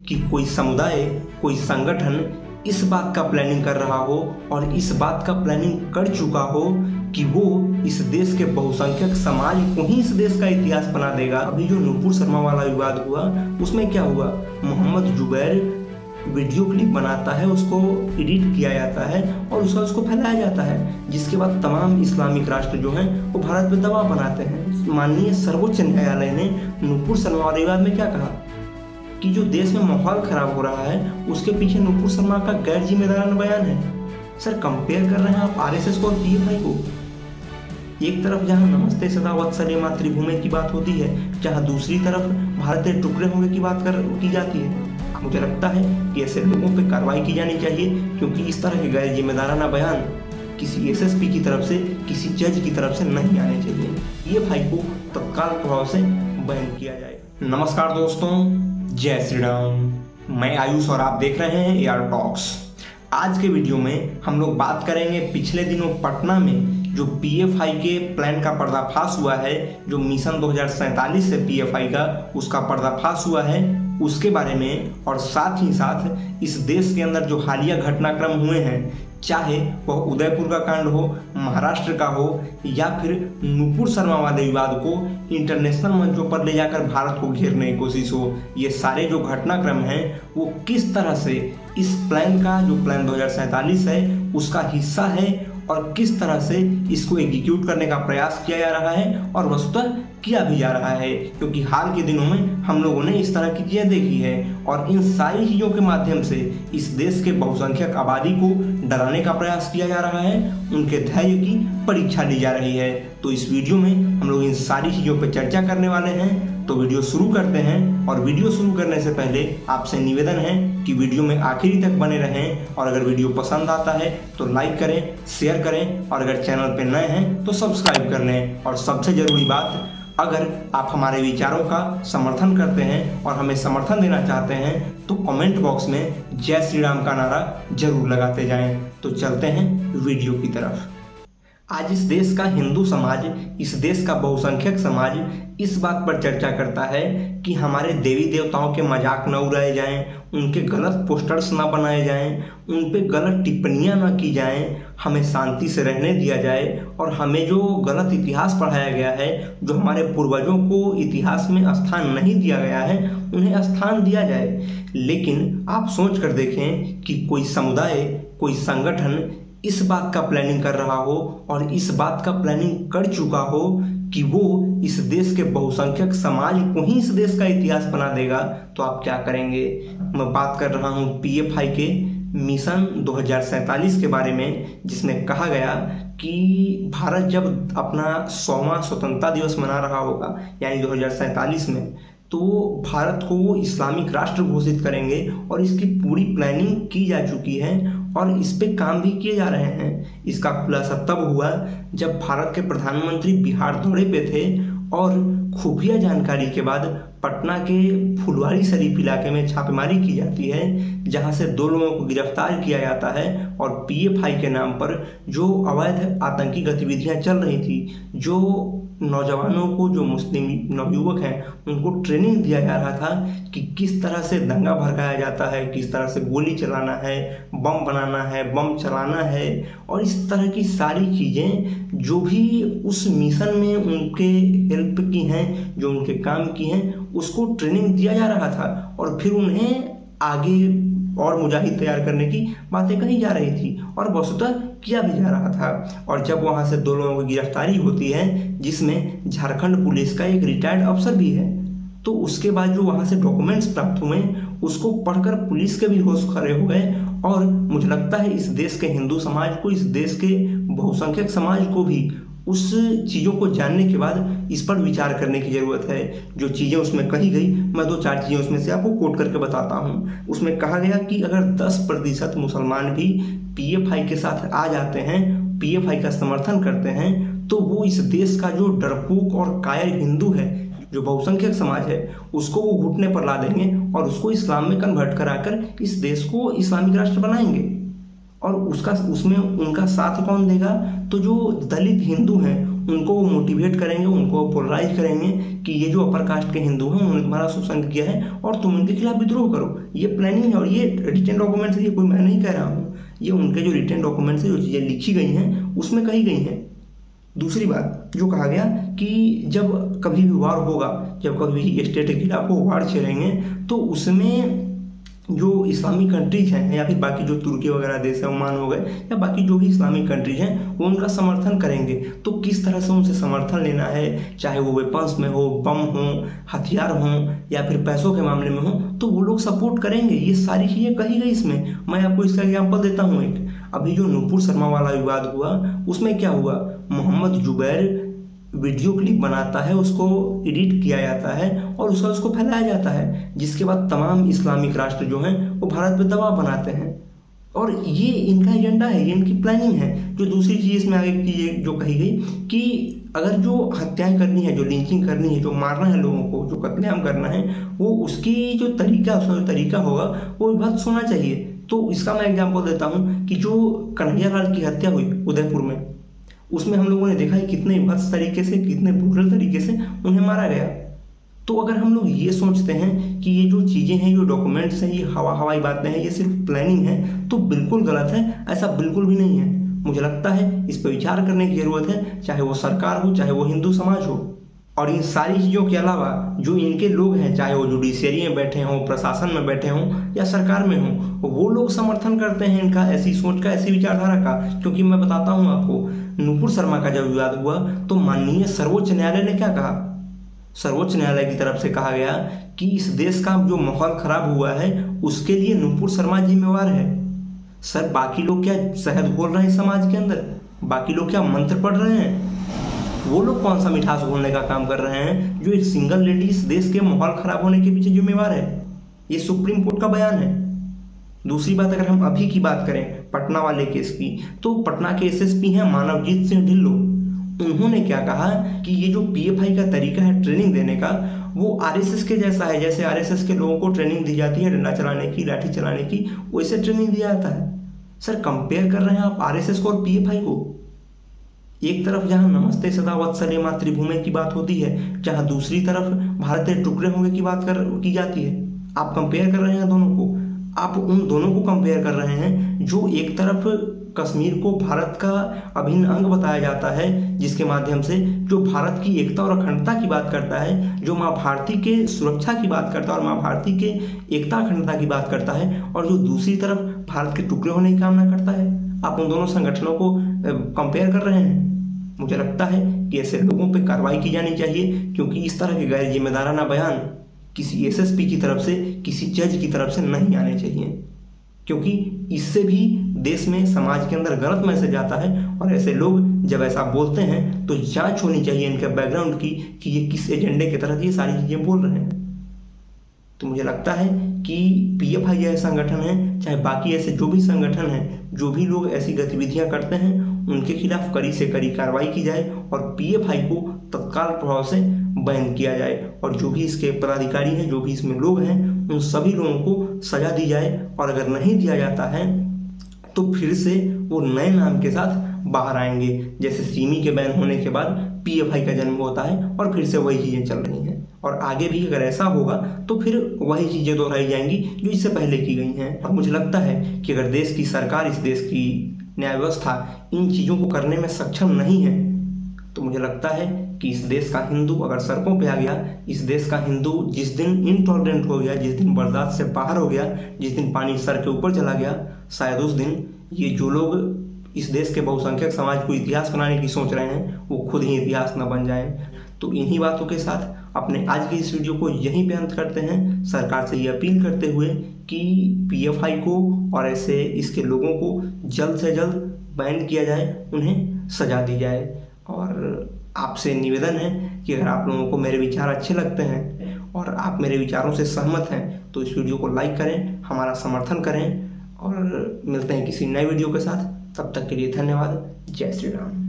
कि कोई समुदाय, कोई संगठन इस बात का प्लानिंग कर रहा हो और इस बात का प्लानिंग कर चुका हो कि वो इस देश के बहुसंख्यक समाज को ही इस देश का इतिहास बना देगा। अभी जो नुपुर शर्मा वाला विवाद हुआ उसमें क्या हुआ, मोहम्मद जुबैर वीडियो क्लिप बनाता है, उसको एडिट किया जाता है और उसको फैलाया जाता है, जिसके बाद तमाम इस्लामिक राष्ट्र जो हैं वो भारत पे दबाव बनाते हैं। माननीय सर्वोच्च न्यायालय ने नुपुर शर्मा वाले विवाद में क्या कहा कि जो देश में माहौल खराब हो रहा है उसके पीछे नुपुर शर्मा का गैर जिम्मेदाराना बयान है। सर कंपेयर कर रहे हैं आप आरएसएस को और पीएफआई को। एक तरफ जहां नमस्ते सदा वत्सले मातृभूमि की बात होती है, जहां दूसरी तरफ भारतीय टुकड़े होने की बात की जाती है। मुझे लगता है कि ऐसे लोगों पर कार्रवाई की जानी चाहिए, क्योंकि इस तरह के गैर जिम्मेदाराना बयान किसी एसएसपी की तरफ से, किसी जज की तरफ से नहीं आने चाहिए। पीएफआई को तत्काल प्रभाव से बैन किया जाए। नमस्कार दोस्तों, जय श्री राम। मैं आयुष और आप देख रहे हैं एआर टॉक्स। आज के वीडियो में हम लोग बात करेंगे पिछले दिनों पटना में जो पीएफआई के प्लान का पर्दाफाश हुआ है, जो मिशन 2047 से पीएफआई का उसका पर्दाफाश हुआ है उसके बारे में, और साथ ही साथ इस देश के अंदर जो हालिया घटनाक्रम हुए हैं, चाहे वह उदयपुर का कांड हो, महाराष्ट्र का हो, या फिर नुपुर शर्मा वाले विवाद को इंटरनेशनल मंचों पर ले जाकर भारत को घेरने की कोशिश हो, ये सारे जो घटनाक्रम हैं वो किस तरह से इस प्लान का, जो प्लान 2047 है उसका हिस्सा है और किस तरह से इसको एग्जीक्यूट करने का प्रयास किया जा रहा है और वस्तुतः किया भी जा रहा है। क्योंकि हाल के दिनों में हम लोगों ने इस तरह की चीज़ें देखी है और इन सारी चीज़ों के माध्यम से इस देश के बहुसंख्यक आबादी को डराने का प्रयास किया जा रहा है, उनके धैर्य की परीक्षा ली जा रही है। तो इस वीडियो में हम लोग इन सारी चीज़ों पर चर्चा करने वाले हैं। तो वीडियो शुरू करते हैं, और वीडियो शुरू करने से पहले आपसे निवेदन है कि वीडियो में आखिरी तक बने रहें, और अगर वीडियो पसंद आता है तो लाइक करें, शेयर करें, और अगर चैनल पर नए हैं तो सब्सक्राइब कर लें। और सबसे ज़रूरी बात, अगर आप हमारे विचारों का समर्थन करते हैं और हमें समर्थन देना चाहते हैं तो कमेंट बॉक्स में जय श्री राम का नारा जरूर लगाते जाएं। तो चलते हैं वीडियो की तरफ। आज इस देश का हिंदू समाज, इस देश का बहुसंख्यक समाज इस बात पर चर्चा करता है कि हमारे देवी देवताओं के मजाक न उड़ाए जाएं, उनके गलत पोस्टर्स न बनाए जाएं, उन पे गलत टिप्पणियां न की जाएं, हमें शांति से रहने दिया जाए और हमें जो गलत इतिहास पढ़ाया गया है, जो हमारे पूर्वजों को इतिहास में स्थान नहीं दिया गया है, उन्हें स्थान दिया जाए। लेकिन आप सोच कर देखें कि कोई समुदाय, कोई संगठन इस बात का प्लानिंग कर रहा हो और इस बात का प्लानिंग कर चुका हो कि वो इस देश के बहुसंख्यक समाज को ही इस देश का इतिहास बना देगा, तो आप क्या करेंगे। मैं बात कर रहा हूँ पीएफआई के मिशन 2047 के बारे में, जिसमें कहा गया कि भारत जब अपना 100वां स्वतंत्रता दिवस मना रहा होगा, यानी 2047 में, तो भारत को वो इस्लामिक राष्ट्र घोषित करेंगे, और इसकी पूरी प्लानिंग की जा चुकी है और इस पे काम भी किए जा रहे हैं। इसका खुलासा तब हुआ जब भारत के प्रधानमंत्री बिहार दौरे पे थे और खुफिया जानकारी के बाद पटना के फुलवारी शरीफ इलाके में छापेमारी की जाती है, जहां से 2 लोगों को गिरफ्तार किया जाता है और पीएफआई के नाम पर जो अवैध आतंकी गतिविधियां चल रही थी, जो नौजवानों को, जो मुस्लिम नवयुवक हैं, उनको ट्रेनिंग दिया जा रहा था कि किस तरह से दंगा भड़काया जाता है, किस तरह से गोली चलाना है, बम बनाना है, बम चलाना है, और इस तरह की सारी चीज़ें जो भी उस मिशन में उनके हेल्प की हैं, जो उनके काम की हैं, उसको ट्रेनिंग दिया जा रहा था और फिर उन्हें आगे और मुजाहिद तैयार करने की बातें कही जा रही थी और वस्तुतः किया भी जा रहा था। और जब वहाँ से 2 लोगों की गिरफ्तारी होती है, जिसमें झारखंड पुलिस का एक रिटायर्ड अफसर भी है, तो उसके बाद जो वहाँ से डॉक्यूमेंट्स प्राप्त हुए उसको पढ़कर पुलिस के भी होश खड़े हो गए। और मुझे लगता है इस देश के हिंदू समाज को, इस देश के बहुसंख्यक समाज को भी उस चीज़ों को जानने के बाद इस पर विचार करने की ज़रूरत है। जो चीज़ें उसमें कही गई, मैं 2-4 चीज़ें उसमें से आपको कोट करके बताता हूँ। उसमें कहा गया कि अगर 10% मुसलमान भी पीएफआई के साथ आ जाते हैं, पीएफआई का समर्थन करते हैं, तो वो इस देश का जो डरपोक और कायर हिंदू है, जो बहुसंख्यक समाज है, उसको वो घुटने पर ला देंगे और उसको इस्लाम में कन्वर्ट कराकर इस देश को इस्लामिक राष्ट्र बनाएंगे। और उसमें उनका साथ कौन देगा, तो जो दलित हिंदू हैं उनको वो मोटिवेट करेंगे, उनको पोलराइज करेंगे कि ये जो अपर कास्ट के हिंदू हैं उन्होंने तुम्हारा शोषण किया है और तुम उनके खिलाफ विद्रोह करो। ये प्लानिंग है और ये रिटन डॉक्यूमेंट्स है, ये कोई मैं नहीं कह रहा हूँ, ये उनके जो रिटन डॉक्यूमेंट्स है, जो चीज़ें लिखी गई हैं उसमें कही गई हैं। दूसरी बात जो कहा गया कि जब कभी भी वार होगा, जब कभी स्टेट के खिलाफ वो वार छेड़ेंगे तो उसमें जो इस्लामिक कंट्रीज हैं या फिर बाकी जो तुर्की वगैरह देश है, ओमान हो गए या बाकी जो भी इस्लामिक कंट्रीज हैं वो उनका समर्थन करेंगे। तो किस तरह से उनसे समर्थन लेना है, चाहे वो वेपन्स में हो, बम हो, हथियार हो या फिर पैसों के मामले में हो, तो वो लोग सपोर्ट करेंगे। ये सारी चीज़ें कही गई इसमें। मैं आपको इसका एग्जाम्पल देता हूँ। एक अभी जो नूपुर शर्मा वाला विवाद हुआ उसमें क्या हुआ, मोहम्मद जुबैर वीडियो क्लिप बनाता है, उसको एडिट किया जाता है और उसको फैलाया जाता है, जिसके बाद तमाम इस्लामिक राष्ट्र जो हैं वो भारत पे दबाव बनाते हैं। और ये इनका एजेंडा है, ये इनकी प्लानिंग है। जो दूसरी चीज़ इसमें आगे की जो कही गई कि अगर जो हत्याएं करनी है, जो लिंचिंग करनी है, जो मारना है लोगों को, जो कत्लेआम करना है, वो उसकी जो तरीका, उसका जो तरीका होगा वो विभत्स होना चाहिए। तो इसका मैं एग्जाम्पल देता हूँ कि जो कन्हैया लाल की हत्या हुई उदयपुर में, उसमें हम लोगों ने देखा है कितने भत्स तरीके से, कितने ब्रूटल तरीके से उन्हें मारा गया। तो अगर हम लोग ये सोचते हैं कि ये जो चीज़ें हैं, जो डॉक्यूमेंट्स हैं, ये हवाई बातें हैं, ये सिर्फ प्लानिंग है, तो बिल्कुल गलत है। ऐसा बिल्कुल भी नहीं है। मुझे लगता है इस पर विचार करने की ज़रूरत है, चाहे वो सरकार हो, चाहे वो हिंदू समाज हो। और इन सारी चीज़ों के अलावा जो इनके लोग हैं, चाहे वो जुडिशरी में बैठे हों, प्रशासन में बैठे हों या सरकार में हों, वो लोग समर्थन करते हैं इनका, ऐसी सोच का, ऐसी विचारधारा का। क्योंकि मैं बताता हूँ आपको, नूपुर शर्मा का जब विवाद हुआ तो माननीय सर्वोच्च न्यायालय ने क्या कहा, सर्वोच्च न्यायालय की तरफ से कहा गया कि इस देश का जो माहौल खराब हुआ है उसके लिए नूपुर शर्मा जिम्मेवार है। सर, बाकी लोग क्या शहद घोल रहे हैं समाज के अंदर? बाकी लोग क्या मंत्र पढ़ रहे हैं? वो लोग कौन सा मिठास घोलने का काम कर रहे हैं जो एक सिंगल लेडी इस देश के माहौल खराब होने के पीछे जिम्मेवार है? ये सुप्रीम कोर्ट का बयान है। दूसरी बात, अगर हम अभी की बात करें पटना वाले केस की, तो पटना के एसएसपी हैं मानवजीत सिंह ढिल्लो। उन्होंने क्या कहा कि ये जो पीएफआई का तरीका है ट्रेनिंग देने का, वो आरएसएस के जैसा है। जैसे आरएसएस के लोगों को ट्रेनिंग दी जाती है डंडा चलाने की, लाठी चलाने की, वैसे ट्रेनिंग दिया जाता है। सर, कंपेयर कर रहे हैं आप आरएसएस को और पीएफआई को। एक तरफ जहां नमस्ते सदा वत्सले मातृभूमि की बात होती है, जहां दूसरी तरफ भारतीय टुकड़े होंगे की बात की जाती है। आप कंपेयर कर रहे हैं दोनों को। आप उन दोनों को कंपेयर कर रहे हैं जो एक तरफ कश्मीर को भारत का अभिन्न अंग बताया जाता है, जिसके माध्यम से जो भारत की एकता और अखंडता की बात करता है, जो माँ भारती के सुरक्षा की बात करता है और माँ भारती के एकता अखंडता की बात करता है, और जो दूसरी तरफ भारत के टुकड़े होने की कामना करता है। आप उन दोनों संगठनों को कंपेयर कर रहे हैं। मुझे लगता है कि ऐसे लोगों पर कार्रवाई की जानी चाहिए, क्योंकि इस तरह के गैर जिम्मेदाराना बयान किसी एसएसपी की तरफ से, किसी जज की तरफ से नहीं आने चाहिए, क्योंकि इससे भी देश में, समाज के अंदर गलत मैसेज आता है। और ऐसे लोग जब ऐसा बोलते हैं तो जांच होनी चाहिए इनके बैकग्राउंड की कि ये किस एजेंडे के तहत ये सारी चीज़ें बोल रहे हैं। तो मुझे लगता है कि पीएफआई ऐसा संगठन है, चाहे बाकी ऐसे जो भी संगठन हैं, जो भी लोग ऐसी गतिविधियां करते हैं, उनके खिलाफ कड़ी से कड़ी कार्रवाई की जाए और पीएफआई को तत्काल प्रभाव से बैन किया जाए। और जो भी इसके पदाधिकारी हैं, जो भी इसमें लोग हैं, उन सभी लोगों को सजा दी जाए। और अगर नहीं दिया जाता है तो फिर से वो नए नाम के साथ बाहर आएंगे। जैसे सिमी के बैन होने के बाद पीएफआई का जन्म होता है और फिर से वही चीज़ें चल रही हैं। और आगे भी अगर ऐसा होगा तो फिर वही चीज़ें दोहराई जाएंगी जो इससे पहले की गई हैं। और मुझे लगता है कि अगर देश की सरकार, इस देश की न्याय व्यवस्था इन चीज़ों को करने में सक्षम नहीं है, तो मुझे लगता है कि इस देश का हिंदू अगर सड़कों पे आ गया, इस देश का हिंदू जिस दिन इनटॉलरेंट हो गया, जिस दिन बर्दाश्त से बाहर हो गया, जिस दिन पानी सर के ऊपर चला गया, शायद उस दिन ये जो लोग इस देश के बहुसंख्यक समाज को इतिहास बनाने की सोच रहे हैं, वो खुद ही इतिहास न बन जाएं। तो इन्हीं बातों के साथ अपने आज के इस वीडियो को यहीं पे अंत करते हैं, सरकार से ये अपील करते हुए कि पीएफआई को और ऐसे इसके लोगों को जल्द से जल्द बैन किया जाए, उन्हें सजा दी जाए। और आपसे निवेदन है कि अगर आप लोगों को मेरे विचार अच्छे लगते हैं और आप मेरे विचारों से सहमत हैं तो इस वीडियो को लाइक करें, हमारा समर्थन करें। और मिलते हैं किसी नए वीडियो के साथ। तब तक के लिए धन्यवाद। जय श्री राम।